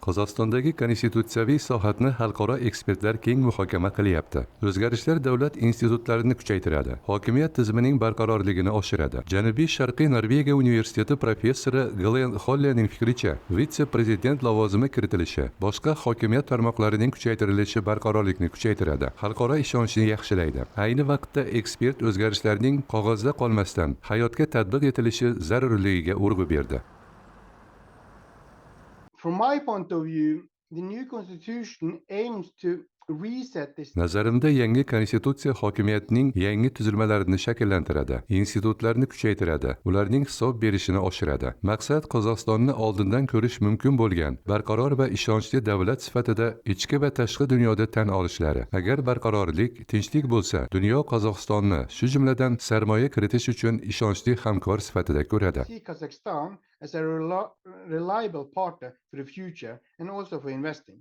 Qozog'istondagi konstitutsiyaviy islohotni xalqaro ekspertlar keng muhokama qilyapti. O'zgarishlar davlat institutlarini kuchaytiradi, hokimiyat tizimining barqarorligini oshiradi. Janubiy-sharqiy Norvegiya universiteti professori Glen Hollening fikricha, vitse-prezident lavozimi kiritilishi, boshqa hokimiyat tarmoqlarining kuchaytirilishi barqarorlikni kuchaytiradi, xalqaro ishonchni yaxshilaydi. Ayni vaqtda ekspert o'zgarishlarning qog'ozda qolmasdan hayotga tatbiq etilishi zarurligiga urg'u berdi. From my point of view, the new constitution aims to reset this. Nazarimda yangi konstitutsiya hokimiyatning yangi tuzilmalarini shakllantiradi, institutlarni kuchaytiradi, ularning hisob berishini oshiradi. Maqsad Qozog'istonni oldindan ko'rish mumkin bo'lgan, barqaror va ishonchli davlat sifatida ichki va tashqi dunyoda tan olishlari. Agar barqarorlik, tinchlik bo'lsa, dunyo Qozog'istonni, shu jumladan sarmoya kiritish uchun ishonchli hamkor sifatida ko'radi. See Kazakhstan as a reliable partner for the future and also for investing.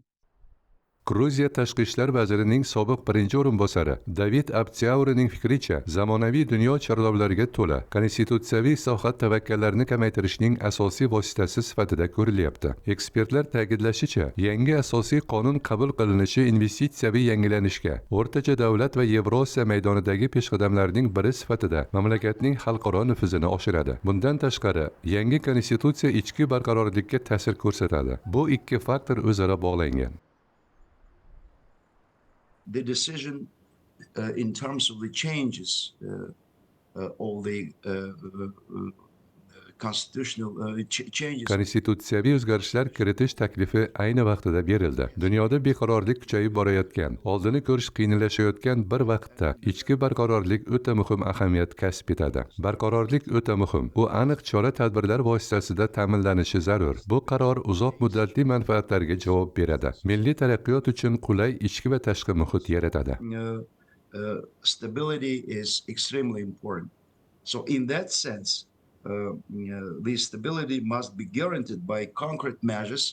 Gruziya tashqi ishlar vazirining sobiq birinchi o'rinbosari David Abtsaurining fikricha, zamonaviy dunyo chorlovlariga to'la konstitutsiyaviy islohot tavakkallarni kamaytirishning asosiy vositasi sifatida ko'rilyapti. Ekspertlar ta'kidlashicha, yangi asosiy qonun qabul qilinishi investitsiyaviy yangilanishga, o'rtacha davlat va Yevrosiyo maydonidagi peshqadamlarning biri sifatida mamlakatning xalqaro nufuzini oshiradi. Bundan tashqari, yangi konstitutsiya ichki barqarorlikka ta'sir ko'rsatadi. Bu ikki faktor o'zaro bog'langan. The decision in terms of the changes of the constitutional changes. Konstitutsiyaviy o'zgarishlar kiritish taklifi ayni vaqtida berildi. Dunyoda beqarorlik kuchayib borayotgan, oldini ko'rish qiyinlashayotgan bir vaqtda ichki barqarorlik o'ta muhim ahamiyat kasb etadi. Barqarorlik o'ta muhim. U aniq chora-tadbirlar vositasida ta'minlanishi zarur. Bu qaror uzoq muddatli manfaatlarga javob beradi. Milliy taraqqiyot uchun qulay ichki va tashqi muhit yaratadi. Stability is extremely important. So in that sense, the stability must be guaranteed by concrete measures